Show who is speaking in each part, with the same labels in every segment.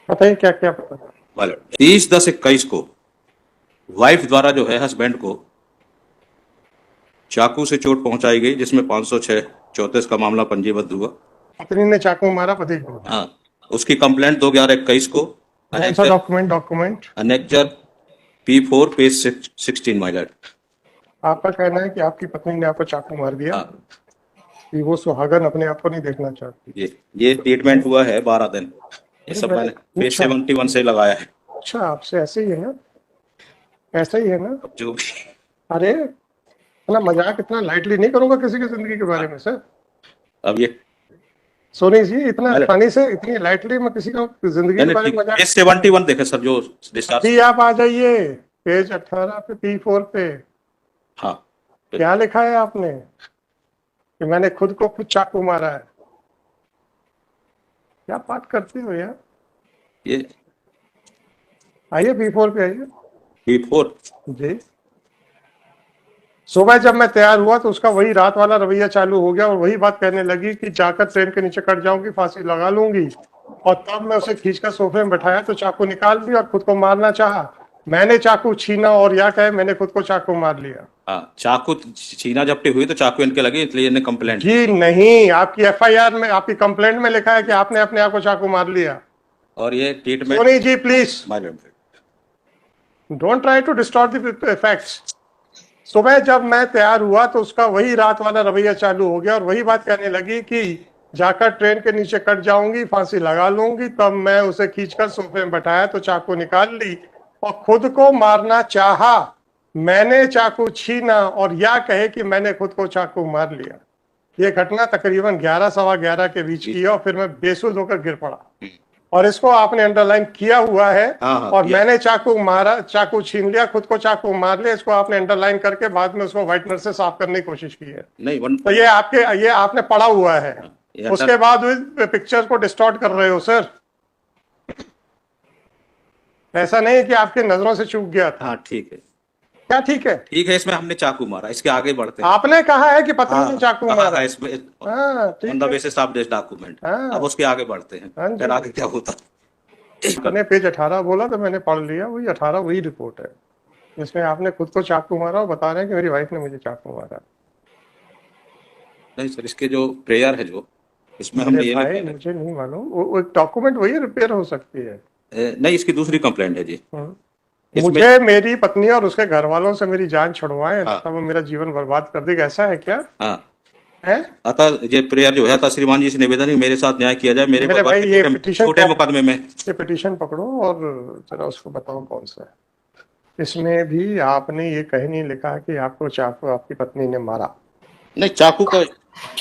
Speaker 1: बताइए क्या क्या पता।
Speaker 2: 30/10/21 को वाइफ द्वारा जो है हस्बैंड को चाकू से चोट पहुंचाई गई, जिसमें 506/34 का मामला पंजीबद्ध हुआ।
Speaker 1: पत्नी ने चाकू मारा पति को।
Speaker 2: हाँ, उसकी कंप्लेंट 2/11/21 को
Speaker 1: कौन सा
Speaker 2: annexure
Speaker 1: document?
Speaker 2: Annexure P4 page 16 Mylar.
Speaker 1: आपका कहना है कि आपकी पत्नी ने आपको चाकू मार दिया
Speaker 2: हाँ,
Speaker 1: कि वो सुहागन अपने आप को नहीं देखना चाहती।
Speaker 2: ये ट्रीटमेंट हुआ है 12 दिन। ये सब मैंने पेज
Speaker 1: अच्छा
Speaker 2: 71 से लगाया है।
Speaker 1: अच्छा, आपसे ऐसे ही है ना, ऐसा ही है ना।
Speaker 2: अब जो भी
Speaker 1: अरे इतना मजाक इतना लाइटली नहीं करूंगा किसी की जिंदगी के बारे में सर।
Speaker 2: अब ये
Speaker 1: सोनी जी इतना
Speaker 2: अरे
Speaker 1: आसानी से इतनी लाइटली मैं किसी का जिंदगी के
Speaker 2: नहीं
Speaker 1: बारे
Speaker 2: ठीक,
Speaker 1: में मजाक।
Speaker 2: पेज 71 देखे सर, जो डिस्चार्ज।
Speaker 1: अभी आप आ जाइए पेज 18 पे P4 पे।
Speaker 2: हाँ,
Speaker 1: क्या लिखा है आपने कि मैंने खुद को खुद चाकू मारा है? क्या बात करते हो यार।
Speaker 2: ये
Speaker 1: आइए P4 पे आइए
Speaker 2: P4।
Speaker 1: जी। सुबह जब मैं तैयार हुआ तो उसका वही रात वाला रवैया चालू हो गया और वही बात कहने लगी कि जाकर ट्रेन के नीचे कट जाऊंगी, फांसी लगा लूंगी। और तब मैं उसे खींचकर सोफे में बैठाया तो चाकू निकाल ली और खुद को मारना चाहा। मैंने चाकू छीना और या कहे मैंने खुद को चाकू मार लिया।
Speaker 2: हाँ, चाकू छीना झपटी हुई तो चाकू इनके लगी, इसलिए इन्हें कंप्लेंट।
Speaker 1: जी नहीं, आपकी FIR में आपकी कंप्लेंट में लिखा है कि आपने अपने आप को चाकू मार लिया।
Speaker 2: और ये ट्रीटमेंट।
Speaker 1: सोनी जी प्लीज
Speaker 2: माइलर।
Speaker 1: Don't try to distort the facts. सुबह जब मैं तैयार हुआ तो उसका वही रात वाला रवैया चालू हो गया और वही बात कहने लगी कि जाकर ट्रेन के नीचे कट जाऊंगी, फांसी लगा लूंगी। तब मैं उसे खींचकर सोफे में बैठाया तो चाकू निकाल ली और खुद को मारना चाहा। मैंने चाकू छीना और या कहे कि मैंने खुद को चाकू मार लिया। ये घटना तकरीबन 11 सवा 11 के बीच की है और फिर मैं बेसुध होकर गिर पड़ा। और इसको आपने अंडरलाइन किया हुआ है।
Speaker 2: हाँ,
Speaker 1: और मैंने चाकू मारा, चाकू छीन लिया, खुद को चाकू मार लिया, इसको आपने अंडरलाइन करके बाद में उसको व्हाइटनर से साफ करने की कोशिश की है।
Speaker 2: नहीं
Speaker 1: तो ये आपने पढ़ा हुआ है।
Speaker 2: ये
Speaker 1: उसके बाद पिक्चर को डिस्टॉर्ट कर रहे हो सर। ऐसा नहीं कि आपकी नजरों से चूक गया था।
Speaker 2: हाँ ठीक है,
Speaker 1: क्या ठीक है?
Speaker 2: ठीक है, इसमें हमने चाकू मारा, इसके आगे बढ़ते हैं।
Speaker 1: आपने कहा है कि पत्नी ने चाकू मारा।
Speaker 2: इसमें
Speaker 1: हाँ
Speaker 2: ऑन
Speaker 1: ठीक
Speaker 2: द
Speaker 1: है।
Speaker 2: Basis of this document.
Speaker 1: हाँ
Speaker 2: अब उसके आगे बढ़ते हैं,
Speaker 1: हाँ जी।
Speaker 2: फिर आगे क्या होता।
Speaker 1: मैंने पेज 18 बोला तो मैंने पढ़ लिया, वही 18 वही रिपोर्ट है जिसमें आपने खुद को चाकू मारा और बता रहे हैं कि मेरी वाइफ ने मुझे चाकू मारा।
Speaker 2: नहीं सर, इसके जो प्रेयर है जो इसमें हमने ये
Speaker 1: भाई मुझे नहीं मालूम, वो एक डॉक्यूमेंट वही रिपेयर हो सकती है।
Speaker 2: नहीं, इसकी दूसरी कंप्लेंट है जी।
Speaker 1: मुझे मेरी पत्नी और उसके घर वालों से मेरी जान छुड़वाएं,
Speaker 2: हाँ।
Speaker 1: तब वो मेरा जीवन बर्बाद कर देगा, ऐसा है क्या?
Speaker 2: हाँ,
Speaker 1: है?
Speaker 2: अतः ये प्रेयर जो है, श्रीमान जी से निवेदन है मेरे साथ न्याय किया जाए, मेरे
Speaker 1: भाई ये
Speaker 2: छोटे मुकदमे में।
Speaker 1: ये पिटीशन पकड़ो और जरा उसको बताओ कौन सा है। इसमें भी आपने ये कहीं नहीं लिखा कि आपको चाकू आपकी पत्नी ने मारा।
Speaker 2: नहीं, चाकू का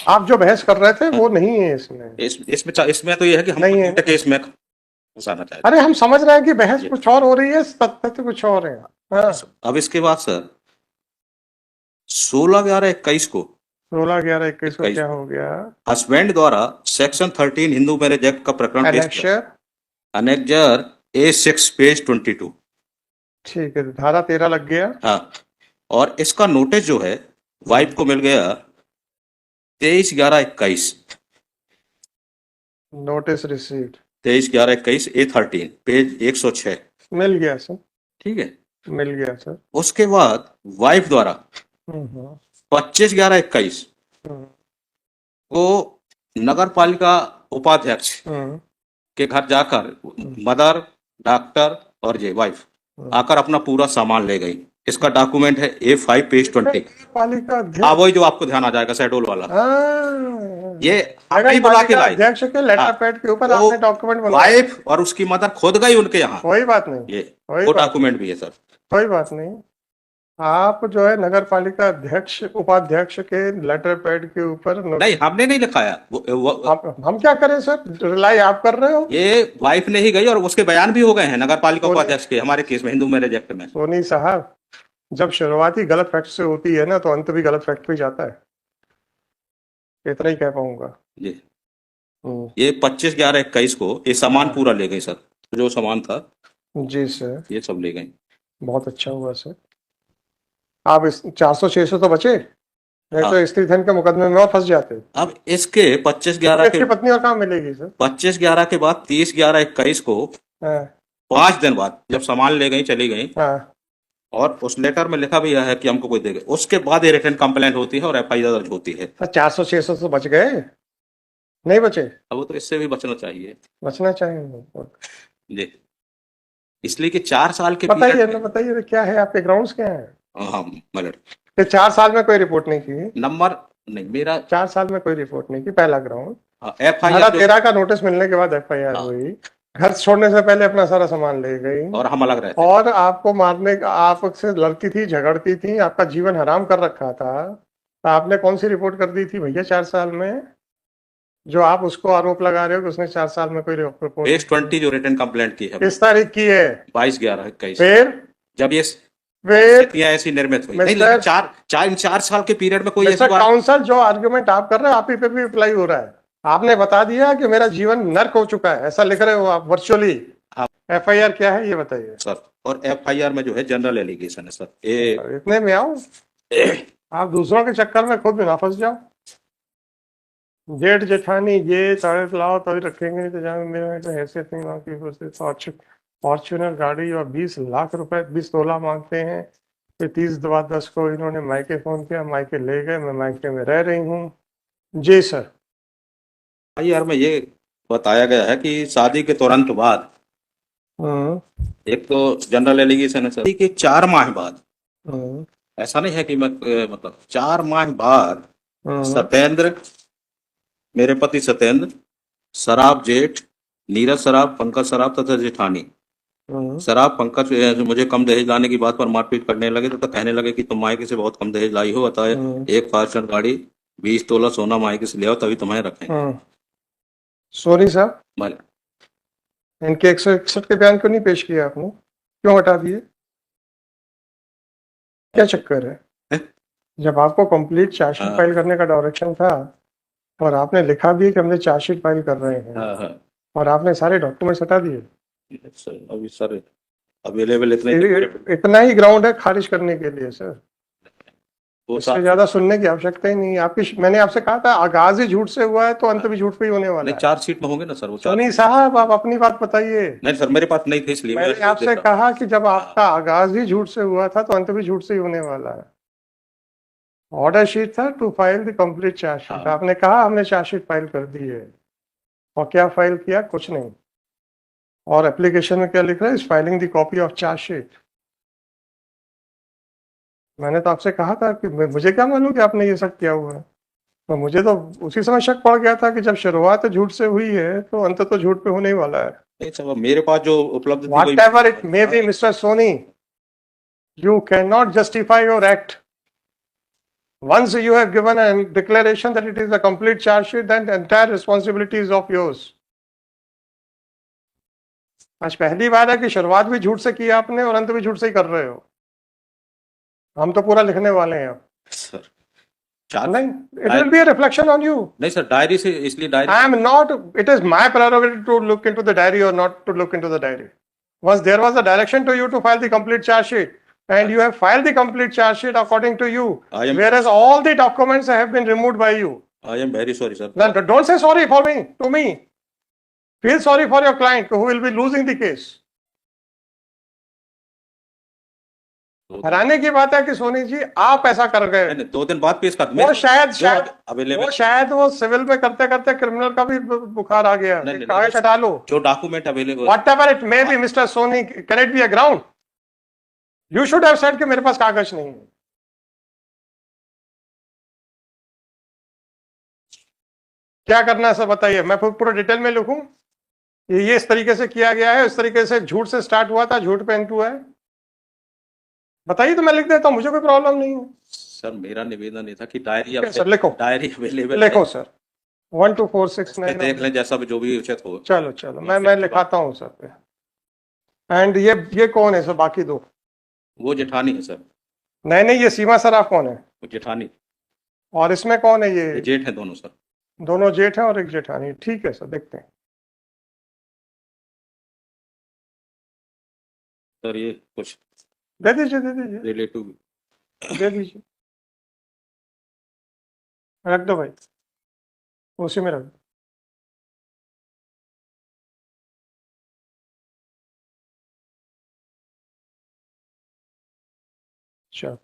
Speaker 1: आप जो बहस कर रहे थे वो नहीं है इसमें।
Speaker 2: इसमें तो ये है कि हम
Speaker 1: नहीं है।
Speaker 2: केस में फंसाना चाहते
Speaker 1: अरे हम समझ रहे हैं कि बहस कुछ और हो रही है, तथ्य तो कुछ और है। हाँ।
Speaker 2: हैं। अब इसके बाद सर 16/11/21 को
Speaker 1: 16/11/21 को क्या हो गया?
Speaker 2: हस्बैंड द्वारा सेक्शन 13 हिंदू मैरिज एक्ट का प्रकरण पेश किया।
Speaker 1: Annexure
Speaker 2: annexure A6 page 22।
Speaker 1: ठीक है, धारा 13 लग गया।
Speaker 2: हाँ, और इसका नोटिस जो है वाइफ को मिल गया 23/11/21।
Speaker 1: Notice received
Speaker 2: 23/11/21 A13 page 106।
Speaker 1: मिल गया सर,
Speaker 2: ठीक है।
Speaker 1: मिल गया सर।
Speaker 2: उसके बाद वाइफ द्वारा
Speaker 1: हम्म,
Speaker 2: 25/11/21
Speaker 1: हम्म,
Speaker 2: को नगर पालिका उपाध्यक्ष
Speaker 1: हम्म,
Speaker 2: के घर जाकर मदर, डॉक्टर और ये वाइफ आकर अपना पूरा सामान ले गई। इसका डॉक्यूमेंट है A5 पेज 20।
Speaker 1: पालिका
Speaker 2: हाँ, वही जो आपको ध्यान आ जाएगा, शहडोल वाला। ये
Speaker 1: नगर
Speaker 2: बुला के
Speaker 1: पालिका
Speaker 2: लाई
Speaker 1: अध्यक्ष के लेटर पैड के ऊपर
Speaker 2: वो
Speaker 1: आपने डॉक्यूमेंट बनाया।
Speaker 2: वाइफ और उसकी मदर खुद गई उनके यहाँ।
Speaker 1: कोई बात नहीं,
Speaker 2: ये
Speaker 1: कोई
Speaker 2: वो
Speaker 1: बात
Speaker 2: डॉक्यूमेंट भी है सर।
Speaker 1: कोई बात नहीं। आप जो है नगर पालिका अध्यक्ष उपाध्यक्ष के लेटर पैड के ऊपर
Speaker 2: नहीं, हमने नहीं लिखाया
Speaker 1: हम क्या करें सर, रिलाई आप कर रहे हो।
Speaker 2: ये वाइफ ने ही गई और उसके बयान भी हो गए हैं नगर पालिका उपाध्यक्ष के हमारे केस में, हिंदू मैरिज एक्ट में।
Speaker 1: सोनी साहब, जब शुरुआती गलत फैक्ट से होती है ना तो अंत भी गलत फैक्ट पे जाता है। इतना ही कह पाऊंगा।
Speaker 2: ये 25/11/21 को ये सामान पूरा ले गई सर, जो सामान था
Speaker 1: जी सर,
Speaker 2: ये सब ले गई।
Speaker 1: बहुत अच्छा हुआ सर। आप इस 400-600 तो बचे, नहीं तो स्त्री धन के मुकदमे में और फंस जाते।
Speaker 2: अब इसके 25/11
Speaker 1: इसकी पत्नी और कहाँ मिलेगी सर?
Speaker 2: 25/11 के बाद 30/11/21 को
Speaker 1: हाँ
Speaker 2: 5 दिन बाद जब सामान ले गई चली गई,
Speaker 1: हाँ।
Speaker 2: और उस लेटर में लिखा भी है कि हमको कोई देगा, उसके बाद ये रिटर्न कंप्लेंट होती है और एफआईआर दर्ज होती है।
Speaker 1: सर 400-600 तो बच गए, नहीं बचे?
Speaker 2: अब वो तो इससे भी बचना चाहिए।
Speaker 1: बचना चाहिए।
Speaker 2: जी, इसलिए कि 4 साल के पीरियड
Speaker 1: बताइए
Speaker 2: में।
Speaker 1: ना, बताइए क्या है, आपके ग्राउंड्स क्या है?
Speaker 2: हाँ मैडम,
Speaker 1: कि 4 साल में कोई रिपोर्ट नहीं की?
Speaker 2: नंबर नहीं मेरा।
Speaker 1: 4 साल में कोई रिपोर्ट नहीं की, पहला ग्राउंड। धारा
Speaker 2: एफआईआर जो,
Speaker 1: 13 का नोटिस मिलने के बाद एफआईआर
Speaker 2: हाँ,
Speaker 1: हुई। घर छोड़ने से पहले अपना सारा सामान ले गई।
Speaker 2: और हम अलग रहते थे।
Speaker 1: और आपको मारने का, आपसे लड़ती थी, झगड़ती थी, आपका जीवन हराम कर रखा था, तो आपने कौन सी रिपोर्ट कर दी थी भैया 4 साल में, जो आप उसको आरोप लगा रहे हो कि उसने 4 साल में कोई रिपोर्ट नहीं
Speaker 2: पेज
Speaker 1: की?
Speaker 2: 20 जो रिटर्न कंप्लेंट की है
Speaker 1: किस तारीख की है?
Speaker 2: 22/11/21,
Speaker 1: फिर
Speaker 2: जब ये
Speaker 1: फिर
Speaker 2: स्थितियां ऐसी निर्मित हुई। नहीं, लेकिन
Speaker 1: मिस्टर
Speaker 2: चार चार इन 4 साल के पीरियड में कोई ऐसी
Speaker 1: मिस्टर
Speaker 2: बात।
Speaker 1: काउंसल, जो आर्ग्यूमेंट आप कर रहे हैं आप ही पे भी अप्लाई हो रहा है। आपने बता दिया कि मेरा जीवन नर्क हो चुका है, ऐसा लिख रहे हो आप वर्चुअली।
Speaker 2: हाँ
Speaker 1: एफआईआर क्या है ये बताइए।
Speaker 2: सर, और एफआईआर में जो है जनरल एलिगेशन है सर, ये
Speaker 1: इतने में आओ, आप दूसरों के चक्कर में खुद भी ना फंस जाओ। जेठ जेठानी ये साढ़े लाओ तभी रखेंगे, तो जहाँ मेरे तो हैसियत नहीं मांगती। फॉर्च्यूनर गाड़ी और 20 लाख रुपए, 20 तोला मांगते हैं। फिर 30/10 को इन्होंने मायके फोन किया, मायके ले गए, मैं मायके में रह रही हूँ। जी सर।
Speaker 2: एफआईआर में ये बताया गया है कि शादी के तुरंत बाद,
Speaker 1: हम्म
Speaker 2: एक तो जनरल एलिगेशन है सर कि 4 माह बाद,
Speaker 1: हम्म
Speaker 2: ऐसा नहीं है कि मैं मतलब 4 माह बाद
Speaker 1: हम्म
Speaker 2: सत्येंद्र, मेरे पति सत्येंद्र, शराब जेठ, नीरज शराब, पंकज शराब तथा जेठानी
Speaker 1: हम्म
Speaker 2: शराब, पंकज जो मुझे कम दहेज लाने की बात पर मारपीट करने लगे तथा कहने लगे कि तुम मायके से बहुत कम दहेज लाई हो, अतः
Speaker 1: हम्म
Speaker 2: एक फॉर्च्यूनर गाड़ी 20 तोला सोना मायके से ले आओ तभी तुम्हें रखेंगे।
Speaker 1: हम्म। सॉरी साहब,
Speaker 2: भले,
Speaker 1: इनके 161 के बयान क्यों नहीं पेश किया आपने? क्यों हटा दिए? क्या चक्कर है?
Speaker 2: हैं?
Speaker 1: जब आपको कंप्लीट चार्जशीट
Speaker 2: हाँ
Speaker 1: फाइल करने का डायरेक्शन था, और आपने लिखा भी है कि हमने चार्जशीट फाइल कर रहे हैं,
Speaker 2: हाँ हाँ।
Speaker 1: और आपने सारे डॉक्यूमेंट्स हटा दिए,
Speaker 2: सर अभी सर अवेलेबल इतने थे पूरे,
Speaker 1: इतना ही ग्राउंड है खारिज करने के लिए सर।
Speaker 2: वो
Speaker 1: इससे ज्यादा सुनने की आवश्यकता ही नहीं है आपकी। मैंने आपसे कहा था आगाज ही झूठ से हुआ है तो अंत भी झूठ पे ही होने वाला
Speaker 2: नहीं,
Speaker 1: है।
Speaker 2: 4 सीट में होंगे ना सर वो 4।
Speaker 1: सोनी साहब, आप अपनी बात बताइए।
Speaker 2: नहीं सर, मेरे पास नहीं थे इसलिए मैं
Speaker 1: मैंने आपसे
Speaker 2: देख रहा
Speaker 1: कहा कि जब
Speaker 2: हूँ।
Speaker 1: आपका आगाज ही झूठ से हुआ था तो अंत भी झूठ से ही होने वाला है। ऑर्डर शीट था to file the complete chargesheet,
Speaker 2: हाँ,
Speaker 1: आपने कहा हमने चार्जशीट फाइल कर दी है, और क्या फाइल किया? कुछ नहीं। और एप्लीकेशन में क्या लिख रहा है? इस filing the copy of chargesheet. मैंने तो आपसे कहा था कि मुझे क्या मालूम कि आपने ये सब किया हुआ है। तो मुझे तो उसी समय शक पड़ गया था कि जब शुरुआत झूठ से हुई है तो अंत तो झूठ पे होने ही वाला है।
Speaker 2: नहीं सर, अब मेरे पास जो उपलब्ध थी वही।
Speaker 1: Whatever it may be, Mr. Soni, you cannot justify your act. Once you have given a declaration that it is a complete charge sheet, then the entire responsibility is of yours. आज पहली बार है कि शुरुआत भी झूठ से की आपने और अंत भी झूठ से ही कर रहे हो। हम तो पूरा लिखने वाले हैं अब।
Speaker 2: सर चार
Speaker 1: नहीं, it will be a reflection on you.
Speaker 2: नहीं सर, डायरी से इसलिए diary.
Speaker 1: I am not, it is my prerogative to look into the diary or not to look into the diary. Once there was a direction to you to file the complete charge sheet, and you have filed the complete charge sheet according to you,
Speaker 2: I am-
Speaker 1: whereas all the documents have been removed by you.
Speaker 2: I am very sorry sir.
Speaker 1: Then don't say sorry for me, to me. Feel sorry for your client who will be losing the case. हैरानी की बात है कि सोनी जी आप ऐसा कर गए।
Speaker 2: नहीं, 2 दिन बाद पेश कर
Speaker 1: वो शायद
Speaker 2: अवेलेबल,
Speaker 1: वो सिविल में करते करते क्रिमिनल का भी बुखार आ गया।
Speaker 2: नहीं,
Speaker 1: कागज हटा लो।
Speaker 2: जो document available.
Speaker 1: Whatever it may be, Mr. Soni, can it be a ground? You should have said कि मेरे पास कागज नहीं है। क्या करना है सर बताइए, मैं पूरा डिटेल में लिखूं? ये इस तरीके से किया गया है, इस तरीके से झूठ से स्टार्ट हुआ था, झूठ पे एंड हुआ है, बताइए तो मैं लिख देता हूं, मुझे कोई प्रॉब्लम नहीं है।
Speaker 2: सर मेरा निवेदन ये था कि डायरी
Speaker 1: सर लिखो,
Speaker 2: डायरी अवेलेबल
Speaker 1: लिखो सर 12469
Speaker 2: देख लें, जैसा भी जो भी उचित हो।
Speaker 1: चलो चलो, मैं लिखाता हूँ सर पे। एंड ये कौन है सर बाकी दो?
Speaker 2: वो जेठानी है सर।
Speaker 1: नहीं नहीं, ये सीमा सराफ कौन है?
Speaker 2: वो जेठानी,
Speaker 1: और इसमें कौन है?
Speaker 2: ये
Speaker 1: ये
Speaker 2: जेठ है दोनों सर।
Speaker 1: दोनों जेठ हैं और एक जेठानी। ठीक है सर, देखते हैं।
Speaker 2: सर ये कुछ
Speaker 1: दे दीजिए, दे दीजिए,
Speaker 2: रिलेटिव।
Speaker 1: दे दीजिए, रख दो भाई, उसी में रख दो। चल